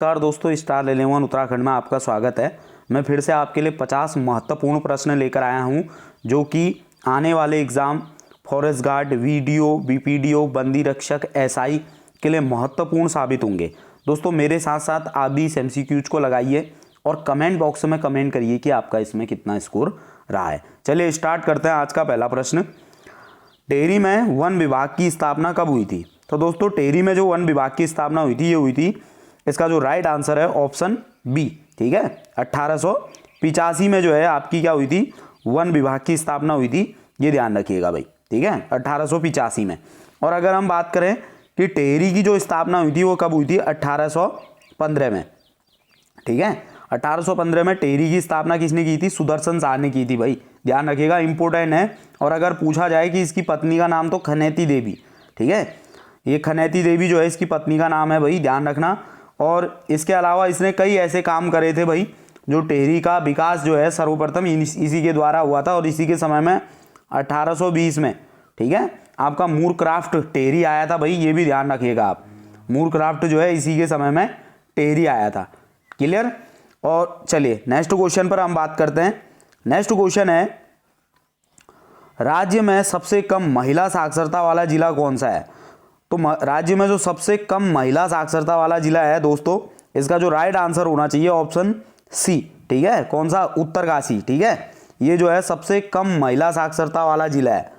नमस्कार दोस्तों, स्टार 11 उत्तराखंड में आपका स्वागत है। मैं फिर से आपके लिए 50 महत्वपूर्ण प्रश्न लेकर आया हूं, जो कि आने वाले एग्ज़ाम फॉरेस्ट गार्ड, वीडियो, बीपीडीओ, बंदी रक्षक, एसआई के लिए महत्वपूर्ण साबित होंगे। दोस्तों मेरे साथ साथ आप भी इस एमसीक्यूज को लगाइए और कमेंट बॉक्स में कमेंट करिए कि आपका इसमें कितना स्कोर रहा है। चलिए स्टार्ट करते हैं। आज का पहला प्रश्न, टेहरी में वन विभाग की स्थापना कब हुई थी? तो दोस्तों टेहरी में जो वन विभाग की स्थापना हुई थी, ये हुई थी, इसका जो राइट आंसर है ऑप्शन बी। ठीक है, 1885 में जो है आपकी क्या हुई थी, वन विभाग की स्थापना हुई थी। ये ध्यान रखिएगा भाई। ठीक है, 1885 में। और अगर हम बात करें कि टेहरी की जो स्थापना हुई थी वो कब हुई थी, 1815 में। ठीक है, 1815 में टेहरी की स्थापना किसने की थी? सुदर्शन शाह ने की थी भाई। ध्यान रखिएगा, इंपॉर्टेंट है। और अगर पूछा जाए कि इसकी पत्नी का नाम, तो खनेती देवी। ठीक है, ये खनेती देवी जो है इसकी पत्नी का नाम है भाई, ध्यान रखना। और इसके अलावा इसने कई ऐसे काम करे थे भाई, जो टेहरी का विकास जो है सर्वप्रथम इसी के द्वारा हुआ था। और इसी के समय में 1820 में, ठीक है, आपका मूरक्राफ्ट टेहरी आया था भाई, ये भी ध्यान रखिएगा आप। मूरक्राफ्ट जो है इसी के समय में टेहरी आया था। क्लियर? और चलिए नेक्स्ट क्वेश्चन पर हम बात करते हैं। नेक्स्ट क्वेश्चन है, राज्य में सबसे कम महिला साक्षरता वाला जिला कौन सा है? तो राज्य में जो सबसे कम महिला साक्षरता वाला जिला है दोस्तों, इसका जो राइट आंसर होना चाहिए ऑप्शन सी। ठीक है, कौन सा? उत्तरकाशी। ठीक है, ये जो है सबसे कम महिला साक्षरता वाला जिला है।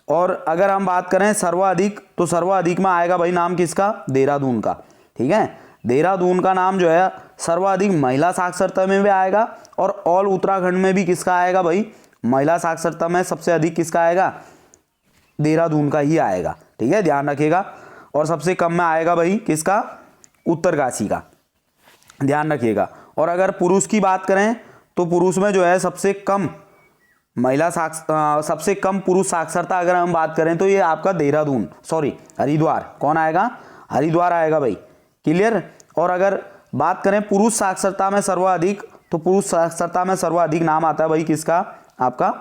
और अगर हम बात करें सर्वाधिक, तो सर्वाधिक में आएगा भाई नाम किसका? देहरादून का। ठीक है, देहरादून का नाम जो है सर्वाधिक महिला साक्षरता में भी आएगा। और ऑल उत्तराखंड में भी किसका आएगा भाई? महिला साक्षरता में सबसे अधिक किसका आएगा? देहरादून का ही आएगा। ठीक है, ध्यान रखिएगा। और सबसे कम में आएगा भाई किसका? उत्तरकाशी का। ध्यान रखिएगा। और अगर पुरुष की बात करें, तो पुरुष में जो है सबसे कम सबसे कम पुरुष साक्षरता अगर हम बात करें, तो ये आपका देहरादून, सॉरी हरिद्वार। कौन आएगा? हरिद्वार आएगा भाई। क्लियर? और अगर बात करें पुरुष साक्षरता में सर्वाधिक, तो पुरुष साक्षरता में सर्वाधिक नाम आता है भाई किसका? आपका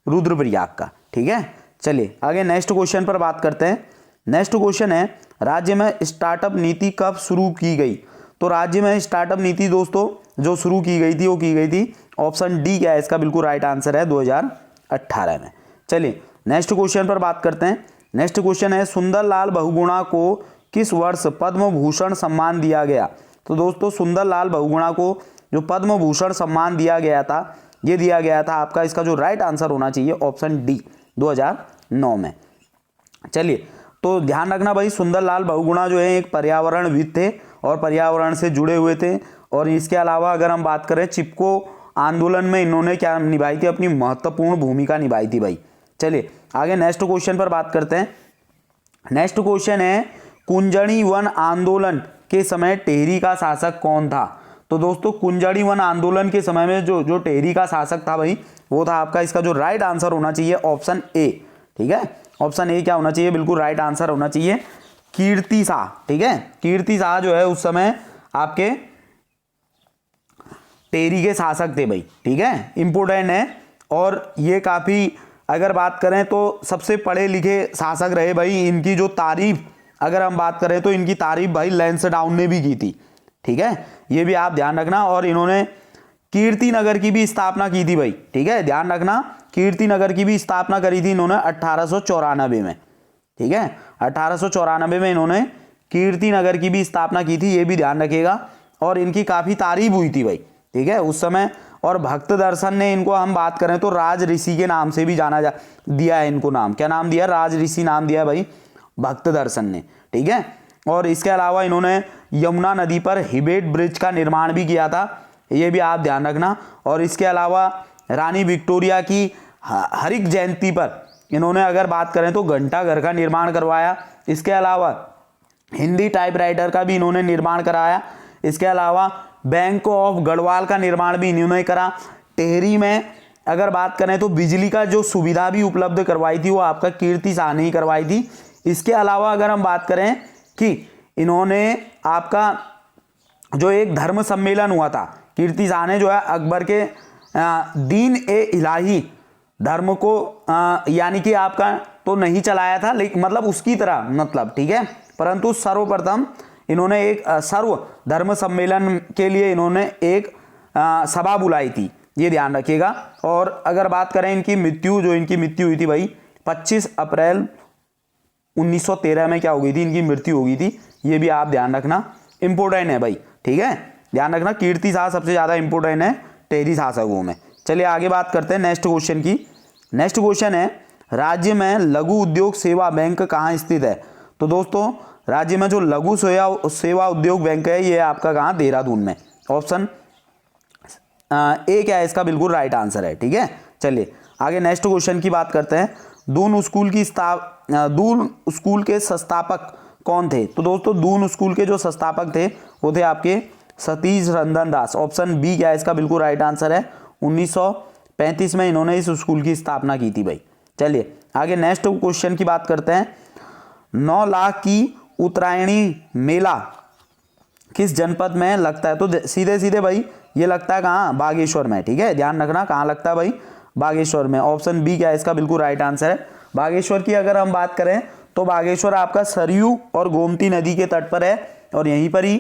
रुद्रप्रयाग का। ठीक है, चलिए आगे नेक्स्ट क्वेश्चन पर बात करते हैं। नेक्स्ट क्वेश्चन है, राज्य में स्टार्टअप नीति कब शुरू की गई? तो राज्य में स्टार्टअप नीति दोस्तों जो शुरू की गई थी, वो की गई थी, ऑप्शन डी क्या है इसका बिल्कुल राइट आंसर है, 2018 में। चलिए नेक्स्ट क्वेश्चन पर बात करते हैं। नेक्स्ट क्वेश्चन है, सुंदरलाल बहुगुणा को किस वर्ष पद्म भूषण सम्मान दिया गया? तो दोस्तों सुंदरलाल बहुगुणा को जो पद्म भूषण सम्मान दिया गया था, ये दिया गया था आपका, इसका जो राइट आंसर होना चाहिए ऑप्शन डी, 2009 में। चलिए, तो ध्यान रखना भाई, सुंदरलाल बहुगुणा जो है एक पर्यावरणविद थे और पर्यावरण से जुड़े हुए थे। और इसके अलावा अगर हम बात करें, चिपको आंदोलन में इन्होंने क्या निभाई थी? अपनी महत्वपूर्ण भूमिका निभाई थी भाई। चलिए आगे नेक्स्ट क्वेश्चन पर बात करते हैं। नेक्स्ट क्वेश्चन है, कुंजड़ी वन आंदोलन के समय टेहरी का शासक कौन था? तो दोस्तों कुंजड़ी वन आंदोलन के समय में जो टेहरी का शासक था भाई, वो था आपका, इसका जो राइट आंसर होना चाहिए ऑप्शन ए। ठीक है, ऑप्शन ए क्या होना चाहिए? बिल्कुल राइट आंसर होना चाहिए कीर्ति शाह। ठीक है, कीर्ति शाह जो है उस समय आपके टेहरी के शासक थे भाई। ठीक है, इंपोर्टेंट है। और ये काफी, अगर बात करें तो सबसे पढ़े लिखे शासक रहे भाई। इनकी जो तारीफ अगर हम बात करें, तो इनकी तारीफ भाई लैंसडाउन ने भी की थी। ठीक है, ये भी आप ध्यान रखना। और इन्होंने कीर्ति नगर की भी स्थापना की थी भाई। ठीक है, ध्यान रखना, कीर्ति नगर की भी स्थापना करी थी इन्होंने 1894 में। ठीक है, 1894 में इन्होंने कीर्ति नगर की भी स्थापना की थी, ये भी ध्यान रखिएगा। और इनकी काफी तारीफ हुई थी भाई। ठीक है, उस समय। और भक्त दर्शन ने इनको हम बात करें तो राज ऋषि के नाम से भी दिया है इनको नाम। क्या नाम दिया? राज ऋषि नाम दिया भाई भक्त दर्शन ने। ठीक है, और इसके अलावा इन्होंने यमुना नदी पर हिबेट ब्रिज का निर्माण भी किया था, ये भी आप ध्यान रखना। और इसके अलावा रानी विक्टोरिया की हरिक जयंती पर इन्होंने अगर बात करें तो घंटा घर का निर्माण करवाया। इसके अलावा हिंदी टाइपराइटर का भी इन्होंने निर्माण कराया। इसके अलावा बैंक ऑफ गढ़वाल का निर्माण भी इन्होंने करा। टेहरी में अगर बात करें तो बिजली का जो सुविधा भी उपलब्ध करवाई थी, वो आपका कीर्ति शाह ने ही करवाई थी। इसके अलावा अगर हम बात करें कि इन्होंने आपका जो एक धर्म सम्मेलन हुआ था, कीर्ति शाह ने जो है अकबर के दीन ए इलाही धर्म को यानी कि आपका तो नहीं चलाया था, लेकिन मतलब उसकी तरह, मतलब ठीक है, परंतु सर्वप्रथम इन्होंने एक सर्व धर्म सम्मेलन के लिए इन्होंने एक सभा बुलाई थी, ये ध्यान रखिएगा। और अगर बात करें इनकी मृत्यु, जो इनकी मृत्यु हुई थी भाई 25 अप्रैल 1913 में क्या हो गई थी, इनकी मृत्यु हो गई थी। ये भी आप ध्यान रखना, इंपॉर्टेंट है भाई, ठीक है, ध्यान रखना। कीर्ति शाह सबसे ज़्यादा इंपॉर्टेंट है टेरी शासकों में। चलिए आगे बात करते हैं नेक्स्ट क्वेश्चन की। नेक्स्ट क्वेश्चन है, राज्य में लघु उद्योग सेवा बैंक कहाँ स्थित है? तो दोस्तों राज्य में जो लघु सेवा उद्योग बैंक है ये आपका कहाँ, देहरादून में। ऑप्शन ए क्या है इसका, बिल्कुल राइट आंसर है, ठीक है। चलिए आगे नेक्स्ट क्वेश्चन की बात करते हैं। दून स्कूल के संस्थापक कौन थे? तो दोस्तों दून स्कूल के जो संस्थापक थे वो थे आपके सतीश रंजन दास। ऑप्शन बी क्या है इसका, बिल्कुल राइट आंसर है। 1935 में इन्होंने इस स्कूल की स्थापना की थी भाई। चलिए आगे नेक्स्ट क्वेश्चन की बात करते हैं। 9 लाख की उत्तरायणी मेला किस जनपद में लगता है? तो सीधे सीधे भाई ये लगता है कहाँ, बागेश्वर में, ठीक है, ध्यान रखना कहाँ लगता है भाई, बागेश्वर में। ऑप्शन बी क्या है इसका, बिल्कुल राइट आंसर है। बागेश्वर की अगर हम बात करें तो बागेश्वर आपका सरयू और गोमती नदी के तट पर है और यहीं पर ही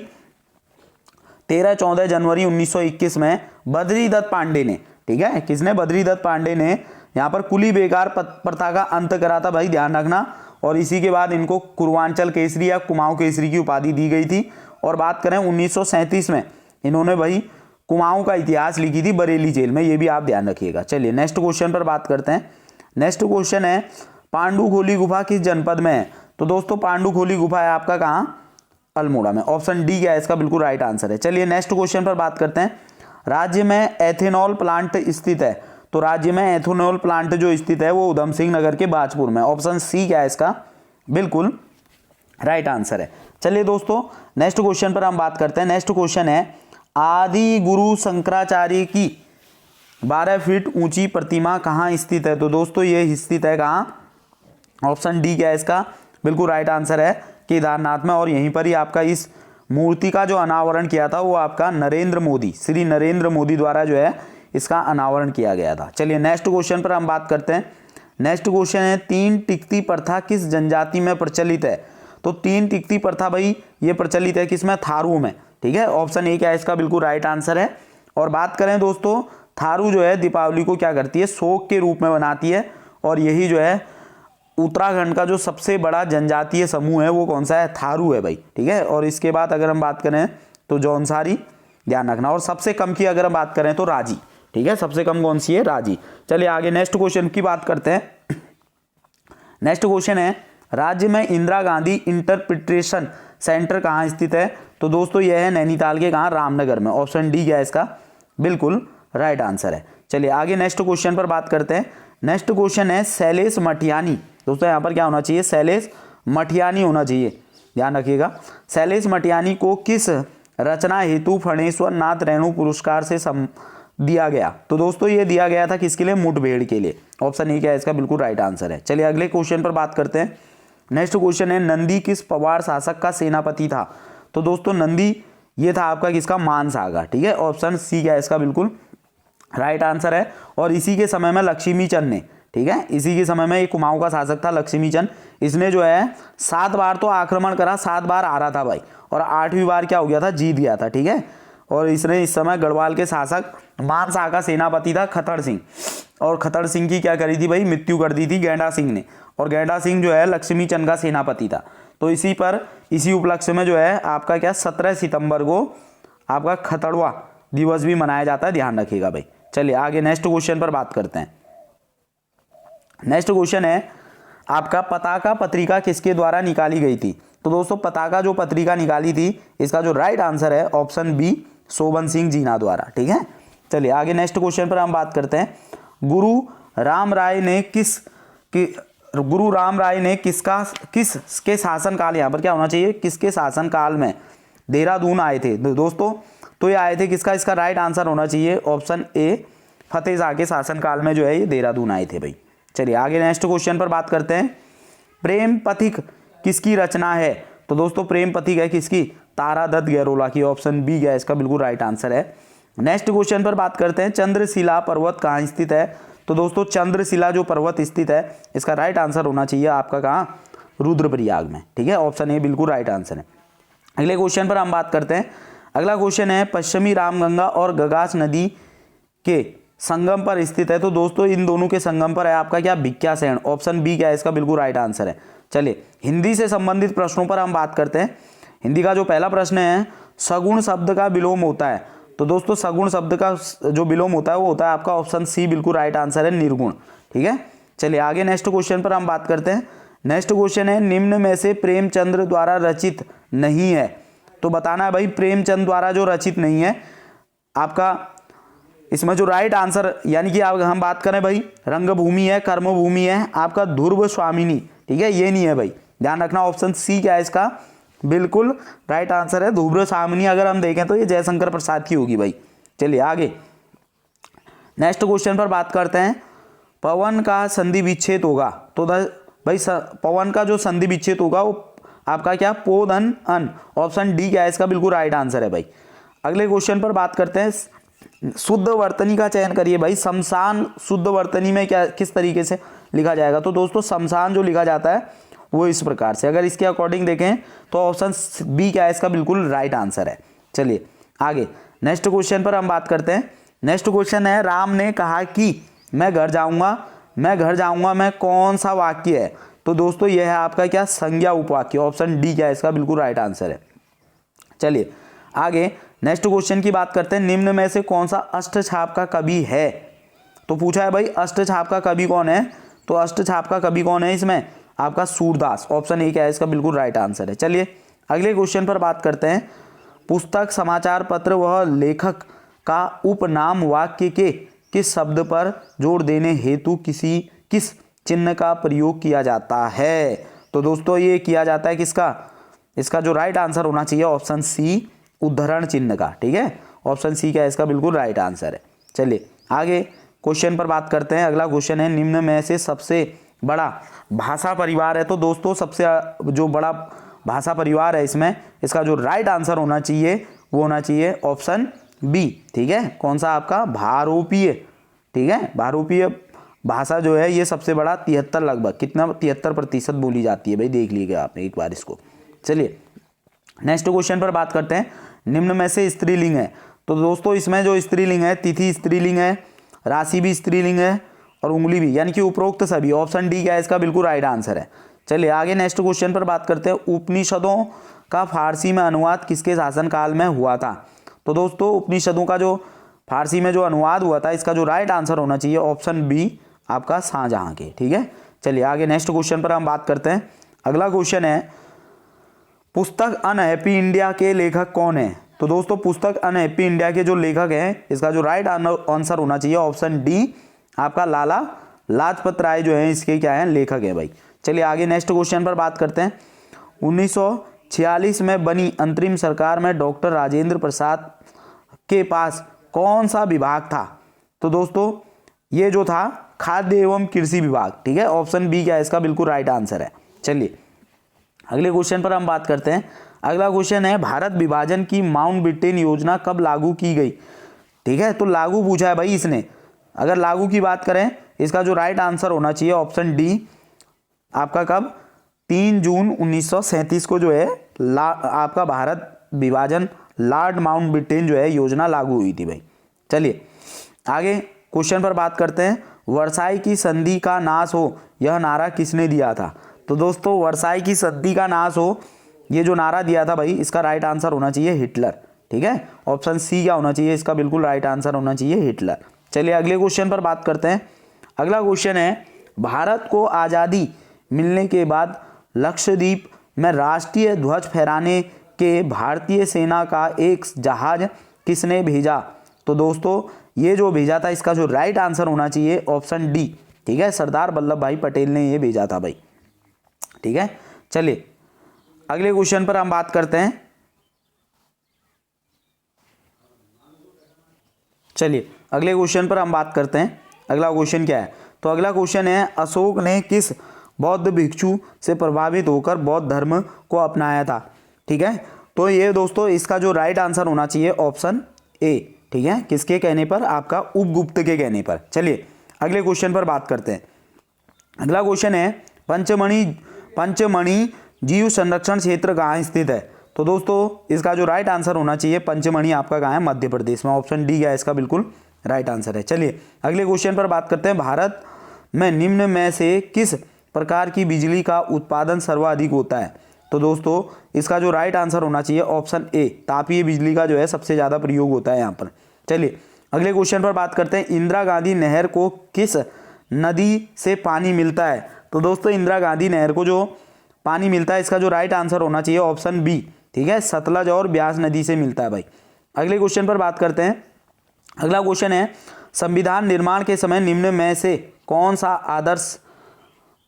13-14 जनवरी 1921 में बद्रीदत्त पांडे ने, ठीक है, किसने, बद्रीदत्त पांडे ने यहाँ पर कुली बेगार प्रथा का अंत करा था भाई, ध्यान रखना। और इसी के बाद इनको पूर्वांचल केसरी या कुमाऊं केसरी की उपाधि दी गई थी। और बात करें 1937 में इन्होंने भाई कुमाऊं का इतिहास लिखी थी बरेली जेल में, ये भी आप ध्यान रखिएगा। चलिए नेक्स्ट क्वेश्चन पर बात करते हैं। नेक्स्ट क्वेश्चन है, पांडुखोली गुफा किस जनपद में है? तो दोस्तों पांडुखोली गुफा है आपका कहाँ, अल्मोड़ा में। ऑप्शन डी क्या है इसका, बिल्कुल राइट आंसर है। चलिए नेक्स्ट क्वेश्चन पर बात करते हैं। राज्य में एथेनॉल प्लांट स्थित है? तो राज्य में एथेनॉल प्लांट जो स्थित है वो उधम सिंह नगर के बाजपुर में। ऑप्शन सी क्या है इसका, बिल्कुल राइट आंसर है। चलिए दोस्तों नेक्स्ट क्वेश्चन पर हम बात करते हैं। नेक्स्ट क्वेश्चन है, आदि गुरु शंकराचार्य की 12 फीट ऊंची प्रतिमा कहाँ स्थित है? तो दोस्तों ये स्थित है कहाँ, ऑप्शन डी क्या है इसका, बिल्कुल राइट आंसर है, केदारनाथ में। और यहीं पर ही आपका इस मूर्ति का जो अनावरण किया था वो आपका नरेंद्र मोदी, श्री नरेंद्र मोदी द्वारा जो है इसका अनावरण किया गया था। चलिए नेक्स्ट क्वेश्चन पर हम बात करते हैं। नेक्स्ट क्वेश्चन है, 3 टिकती प्रथा किस जनजाति में प्रचलित है? तो 3 टिकती प्रथा भाई ये प्रचलित है किसमें, थारू में, ठीक है। ऑप्शन ए क्या है इसका, बिल्कुल राइट आंसर है। और बात करें दोस्तों, थारू जो है दीपावली को क्या करती है, शोक के रूप में मनाती है। और यही जो है उत्तराखंड का जो सबसे बड़ा जनजातीय समूह है वो कौन सा है, थारू है भाई, ठीक है। और इसके बाद अगर हम बात करें तो जौनसारी, ध्यान रखना। और सबसे कम की अगर हम बात करें तो राजी, ठीक है, सबसे कम कौन सी है, राजी। चलिए आगे नेक्स्ट क्वेश्चन की बात करते हैं। नेक्स्ट क्वेश्चन है, राज्य में इंदिरा गांधी इंटरप्रिटेशन सेंटर कहाँ स्थित है? तो दोस्तों यह है नैनीताल के कहाँ, रामनगर में। ऑप्शन डी क्या है इसका, बिल्कुल राइट आंसर है। चलिए आगे नेक्स्ट क्वेश्चन पर बात करते हैं। नेक्स्ट क्वेश्चन है, शैलेश मठियानी। दोस्तों यहाँ पर क्या होना चाहिए, शैलेश मठियानी होना चाहिए, ध्यान रखिएगा। शैलेश मठियानी को किस रचना हेतु फणेश्वर नाथ रेणु पुरस्कार से दिया गया? तो दोस्तों ये दिया गया था किसके लिए, मुठभेड़ के लिए। ऑप्शन ए क्या है इसका, बिल्कुल राइट आंसर है। चलिए अगले क्वेश्चन पर बात करते हैं। नेक्स्ट क्वेश्चन है, नंदी किस पवार शासक का सेनापति था? तो दोस्तों नंदी ये था आपका किसका, मानसागर, ठीक है। ऑप्शन सी क्या है इसका, बिल्कुल राइट आंसर है। और इसी के समय में लक्ष्मीचंद ने, ठीक है, इसी के समय में एक कुमाऊं का शासक था लक्ष्मीचंद, इसने जो है 7 बार तो आक्रमण करा, 7 बार आ रहा था भाई, और 8वीं बार क्या हो गया था, जीत गया था, ठीक है। और इसने इस समय गढ़वाल के शासक मानसा का सेनापति था खत्तर सिंह, और खत्तर सिंह की क्या करी थी भाई, मृत्यु कर दी थी गैंडा सिंह ने। और गैंडा सिंह जो है लक्ष्मीचंद का सेनापति था। तो इसी उपलक्ष्य में जो है आपका क्या, 17 सितंबर को आपका खतड़वा दिवस भी मनाया जाता है, ध्यान रखिएगा भाई। चलिए आगे नेक्स्ट क्वेश्चन पर बात करते हैं। नेक्स्ट क्वेश्चन है आपका, पताका पत्रिका किसके द्वारा निकाली गई थी? तो दोस्तों पताका जो पत्रिका निकाली थी इसका जो राइट आंसर है ऑप्शन बी, शोभन सिंह जीना द्वारा, ठीक है। चलिए आगे नेक्स्ट क्वेश्चन पर हम बात करते हैं। गुरु राम राय ने किसके शासनकाल, यहाँ पर क्या होना चाहिए, किसके शासनकाल में देहरादून आए थे? दोस्तों तो ये आए थे किसका, इसका राइट आंसर होना चाहिए ऑप्शन ए, फतेह शाह के शासनकाल में जो है ये देहरादून आए थे भाई। चलिए आगे नेक्स्ट क्वेश्चन पर बात करते हैं। प्रेम पथिक किसकी रचना है? तो दोस्तों प्रेम पथिक है किसकी, तारादत्त गैरोला की। ऑप्शन बी है इसका, बिल्कुल राइट आंसर है। नेक्स्ट क्वेश्चन पर बात करते हैं, चंद्रशिला पर्वत कहाँ स्थित है? तो दोस्तों चंद्रशिला जो पर्वत स्थित है इसका राइट आंसर होना चाहिए आपका कहाँ, रुद्रप्रयाग में, ठीक है। ऑप्शन ए बिल्कुल राइट आंसर है। अगले क्वेश्चन पर हम बात करते हैं। अगला क्वेश्चन है पश्चिमी रामगंगा और गगास नदी के संगम पर स्थित है। तो दोस्तों इन दोनों के संगम पर है आपका क्या, भिक्यासैंण। ऑप्शन बी क्या है इसका बिल्कुल राइट आंसर है। चलिए हिंदी से संबंधित प्रश्नों पर हम बात करते हैं। हिंदी का जो पहला प्रश्न है, सगुण शब्द का विलोम होता है। तो दोस्तों सगुण शब्द का जो विलोम होता है वो होता है आपका ऑप्शन सी बिल्कुल राइट आंसर है, निर्गुण। ठीक है, चलिए आगे नेक्स्ट क्वेश्चन पर हम बात करते हैं। नेक्स्ट क्वेश्चन है निम्न में से प्रेमचंद्र द्वारा रचित नहीं है। तो बताना है भाई प्रेमचंद द्वारा जो रचित नहीं है आपका, इसमें जो राइट आंसर यानी कि हम बात करें भाई रंगभूमि है, कर्मभूमि है, आपका ध्रुव स्वामिनी। ठीक है, ये नहीं है भाई, ध्यान रखना। ऑप्शन सी क्या है इसका बिल्कुल राइट आंसर है, ध्रुव स्वामिनी। अगर हम देखें तो ये जयशंकर प्रसाद की होगी भाई। चलिए आगे नेक्स्ट क्वेश्चन पर बात करते हैं। पवन का संधि विच्छेद होगा। तो भाई पवन का जो संधि विच्छेद होगा वो आपका क्या, पोधन अन। ऑप्शन डी क्या है इसका बिल्कुल राइट आंसर है भाई। अगले क्वेश्चन पर बात करते हैं, शुद्ध वर्तनी का चयन करिए भाई। शमशान शुद्ध वर्तनी में क्या किस तरीके से लिखा जाएगा। तो दोस्तों शमशान जो लिखा जाता है वो इस प्रकार से, अगर इसके अकॉर्डिंग देखें तो ऑप्शन बी क्या है इसका बिल्कुल राइट आंसर है। चलिए आगे नेक्स्ट क्वेश्चन पर हम बात करते हैं। नेक्स्ट क्वेश्चन है राम ने कहा कि मैं घर जाऊंगा, मैं घर जाऊंगा, मैं कौन सा वाक्य है। तो दोस्तों यह है आपका क्या, संज्ञा उपवाक्य। ऑप्शन डी क्या है इसका बिल्कुल राइट आंसर है। चलिए आगे नेक्स्ट क्वेश्चन की बात करते हैं। निम्न में से कौन सा अष्टछाप का कवि है। तो पूछा है भाई अष्टछाप का कवि कौन है। तो अष्टछाप का कवि कौन है इसमें आपका सूरदास। ऑप्शन ए क्या है इसका बिल्कुल राइट आंसर है। चलिए अगले क्वेश्चन पर बात करते हैं। पुस्तक, समाचार पत्र व लेखक का उपनाम वाक्य के किस शब्द पर जोर देने हेतु किस चिन्ह का प्रयोग किया जाता है। तो दोस्तों ये किया जाता है किसका, इसका जो राइट आंसर होना चाहिए ऑप्शन सी उद्धरण चिन्ह का। ठीक है, ऑप्शन सी क्या है इसका बिल्कुल राइट आंसर है। चलिए आगे क्वेश्चन पर बात करते हैं। अगला क्वेश्चन है निम्न में से सबसे बड़ा भाषा परिवार है। तो दोस्तों सबसे जो बड़ा भाषा परिवार है इसमें इसका जो राइट आंसर होना चाहिए वो होना चाहिए ऑप्शन बी। ठीक है, कौन सा आपका, भारोपीय। ठीक है, भारोपीय भाषा जो है ये सबसे बड़ा 73 लगभग कितना 73% बोली जाती है भाई, देख लीजिएगा आपने एक बार इसको। चलिए नेक्स्ट क्वेश्चन पर बात करते हैं। निम्न में से स्त्रीलिंग है। तो दोस्तों इसमें जो स्त्रीलिंग है, तिथि स्त्रीलिंग है, राशि भी स्त्रीलिंग है और उंगली भी, यानी कि उपरोक्त सभी। ऑप्शन डी क्या है इसका बिल्कुल राइट आंसर है। चलिए आगे नेक्स्ट क्वेश्चन पर बात करते हैं। उपनिषदों का फारसी में अनुवाद किसके शासनकाल में हुआ था। तो दोस्तों उपनिषदों का जो फारसी में जो अनुवाद हुआ था इसका जो राइट आंसर होना चाहिए ऑप्शन बी आपका शाहजहां के। ठीक है, चलिए आगे नेक्स्ट क्वेश्चन पर हम बात करते हैं। अगला क्वेश्चन है पुस्तक अनहैप्पी इंडिया के लेखक कौन है। तो दोस्तों पुस्तक अनहैप्पी इंडिया के जो लेखक हैं इसका जो राइट आंसर होना चाहिए ऑप्शन डी आपका लाला लाजपत राय जो है इसके क्या है, लेखक है भाई। चलिए आगे नेक्स्ट क्वेश्चन पर बात करते हैं। 1946 में बनी अंतरिम सरकार में डॉक्टर राजेंद्र प्रसाद के पास कौन सा विभाग था। तो दोस्तों ये जो था खाद्य एवं कृषि विभाग। ठीक है, ऑप्शन बी क्या है इसका बिल्कुल राइट आंसर है। चलिए अगले क्वेश्चन पर हम बात करते हैं। अगला क्वेश्चन है भारत विभाजन की माउंटबेटन योजना कब लागू की गई। ठीक है, तो लागू पूछा है भाई इसने। अगर लागू की बात करें इसका जो राइट आंसर होना चाहिए ऑप्शन डी आपका कब, 3 जून 1937 को जो है आपका भारत विभाजन लॉर्ड माउंटबेटन जो है योजना लागू हुई थी भाई। चलिए आगे क्वेश्चन पर बात करते हैं। वर्साई की संधि का नाश हो यह नारा किसने दिया था। तो दोस्तों वर्साई की संधि का नाश हो ये जो नारा दिया था भाई इसका राइट आंसर होना चाहिए हिटलर। ठीक है, ऑप्शन सी क्या होना चाहिए इसका बिल्कुल राइट आंसर होना चाहिए हिटलर। चलिए अगले क्वेश्चन पर बात करते हैं। अगला क्वेश्चन है भारत को आज़ादी मिलने के बाद लक्षद्वीप में राष्ट्रीय ध्वज फहराने के भारतीय सेना का एक जहाज किसने भेजा। तो दोस्तों ये जो भेजा था इसका जो राइट आंसर होना चाहिए ऑप्शन डी। ठीक है, सरदार वल्लभ भाई पटेल ने ये भेजा था भाई। ठीक है, चलिए अगले क्वेश्चन पर हम बात करते हैं। चलिए अगले क्वेश्चन पर हम बात करते हैं। अगला क्वेश्चन क्या है। तो अगला क्वेश्चन है अशोक ने किस बौद्ध भिक्षु से प्रभावित होकर बौद्ध धर्म को अपनाया था। ठीक है, तो ये दोस्तों इसका जो राइट आंसर होना चाहिए ऑप्शन ए। ठीक है, किसके कहने पर, आपका उपगुप्त के कहने पर। चलिए अगले क्वेश्चन पर बात करते हैं। अगला क्वेश्चन है पंचमणि जीव संरक्षण क्षेत्र कहाँ स्थित है। तो दोस्तों इसका जो राइट आंसर होना चाहिए पंचमढ़ी आपका कहाँ है, मध्य प्रदेश में। ऑप्शन डी क्या है इसका बिल्कुल राइट आंसर है। चलिए अगले क्वेश्चन पर बात करते हैं। भारत में निम्न में से किस प्रकार की बिजली का उत्पादन सर्वाधिक होता है? तो दोस्तों इसका जो राइट आंसर होना चाहिए ऑप्शन ए, तापीय बिजली का जो है सबसे ज़्यादा प्रयोग होता है यहाँ पर। चलिए अगले क्वेश्चन पर बात करते हैं। इंदिरा गांधी नहर को किस नदी से पानी मिलता है? तो दोस्तों इंदिरा गांधी नहर को जो पानी मिलता है इसका जो राइट आंसर होना चाहिए ऑप्शन बी, ठीक है, सतलज और ब्यास नदी से मिलता है भाई। अगले क्वेश्चन पर बात करते हैं। अगला क्वेश्चन है, संविधान निर्माण के समय निम्न में से कौन सा आदर्श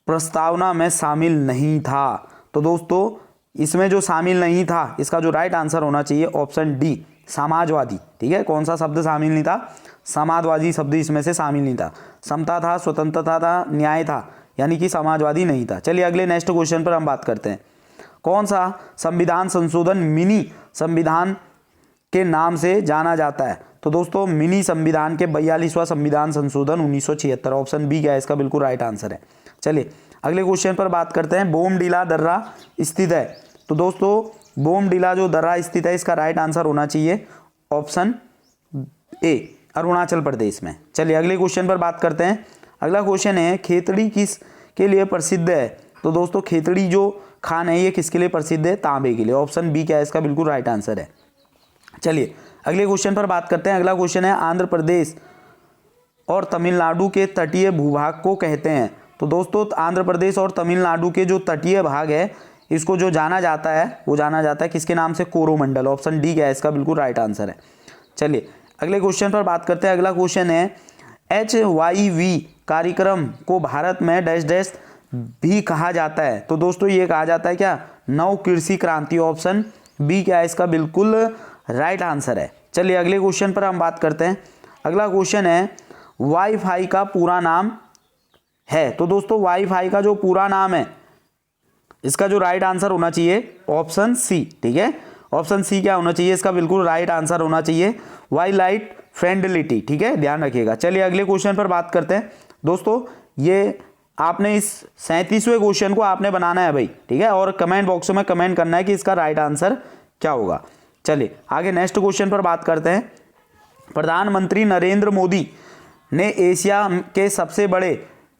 प्रस्तावना में शामिल नहीं था? तो दोस्तों इसमें जो शामिल नहीं था इसका जो राइट आंसर होना चाहिए ऑप्शन डी, समाजवादी। ठीक है, कौन सा शब्द शामिल नहीं था? समाजवादी शब्द इसमें से शामिल नहीं था। समता था, स्वतंत्रता था, न्याय था, यानी कि समाजवादी नहीं था। चलिए अगले नेक्स्ट क्वेश्चन पर हम बात करते हैं। कौन सा संविधान संशोधन मिनी संविधान के नाम से जाना जाता है? तो दोस्तों मिनी संविधान के 42वां संविधान संशोधन 1976। ऑप्शन बी क्या है इसका बिल्कुल राइट आंसर है। चलिए अगले क्वेश्चन पर बात करते हैं। बोमडिला दर्रा स्थित है? तो दोस्तों बोमडिला जो दर्रा स्थित है इसका राइट आंसर होना चाहिए ऑप्शन ए, अरुणाचल प्रदेश में। चलिए अगले क्वेश्चन पर बात करते हैं। अगला क्वेश्चन है, खेतड़ी किस के लिए प्रसिद्ध है? तो दोस्तों खेतड़ी जो खान है ये किसके लिए प्रसिद्ध है? तांबे के लिए। ऑप्शन बी क्या है इसका बिल्कुल राइट आंसर है। चलिए अगले क्वेश्चन पर बात करते हैं। अगला क्वेश्चन है, आंध्र प्रदेश और तमिलनाडु के तटीय भूभाग को कहते हैं? तो दोस्तों आंध्र प्रदेश और तमिलनाडु के जो तटीय भाग है इसको जो जाना जाता है वो जाना जाता है किसके नाम से? कोरोमंडल। ऑप्शन डी क्या है इसका बिल्कुल राइट आंसर है। चलिए अगले क्वेश्चन पर बात करते हैं। अगला क्वेश्चन है, HYV कार्यक्रम को भारत में डैश डैश भी कहा जाता है? तो दोस्तों ये कहा जाता है क्या? नव कृषि क्रांति। ऑप्शन बी क्या है इसका बिल्कुल राइट आंसर है। चलिए अगले क्वेश्चन पर हम बात करते हैं। अगला क्वेश्चन है, वाईफाई का पूरा नाम है? तो दोस्तों वाईफाई का जो पूरा नाम है इसका जो राइट आंसर होना चाहिए ऑप्शन सी। ठीक है, ऑप्शन सी क्या होना चाहिए इसका बिल्कुल राइट आंसर होना चाहिए वाइल्ड फ्रेंडलिटी। ठीक है, ध्यान रखिएगा। चलिए अगले क्वेश्चन पर बात करते हैं। दोस्तों ये आपने इस 37वें क्वेश्चन को आपने बनाना है भाई, ठीक है, और कमेंट बॉक्स में कमेंट करना है कि इसका राइट आंसर क्या होगा। चलिए आगे नेक्स्ट क्वेश्चन पर बात करते हैं। प्रधानमंत्री नरेंद्र मोदी ने एशिया के सबसे बड़े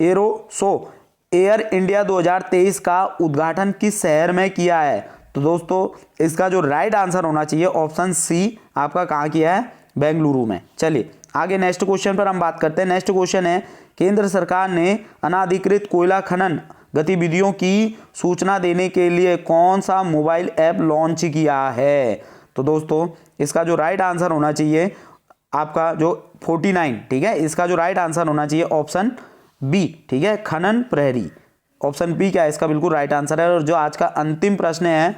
एरो शो एयर इंडिया 2023 का उद्घाटन किस शहर में किया है? तो दोस्तों इसका जो राइट आंसर होना चाहिए ऑप्शन सी आपका कहाँ किया है? बेंगलुरु में। चलिए आगे नेक्स्ट क्वेश्चन पर हम बात करते हैं। नेक्स्ट क्वेश्चन है, केंद्र सरकार ने अनाधिकृत कोयला खनन गतिविधियों की सूचना देने के लिए कौन सा मोबाइल ऐप लॉन्च किया है? तो दोस्तों इसका जो राइट आंसर होना चाहिए आपका जो 49, ठीक है, इसका जो राइट आंसर होना चाहिए ऑप्शन बी, ठीक है, खनन प्रहरी। ऑप्शन बी क्या है इसका बिल्कुल राइट आंसर है। और जो आज का अंतिम प्रश्न है,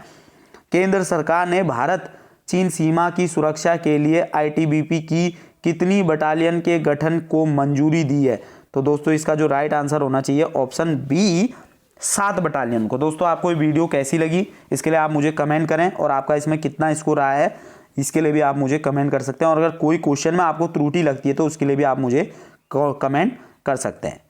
केंद्र सरकार ने भारत चीन सीमा की सुरक्षा के लिए ITBP की कितनी बटालियन के गठन को मंजूरी दी है? तो दोस्तों इसका जो राइट आंसर होना चाहिए ऑप्शन बी, 7 बटालियन को। दोस्तों आपको ये वीडियो कैसी लगी इसके लिए आप मुझे कमेंट करें, और आपका इसमें कितना स्कोर आया है इसके लिए भी आप मुझे कमेंट कर सकते हैं। और अगर कोई क्वेश्चन में आपको त्रुटि लगती है तो उसके लिए भी आप मुझे कमेंट कर सकते हैं।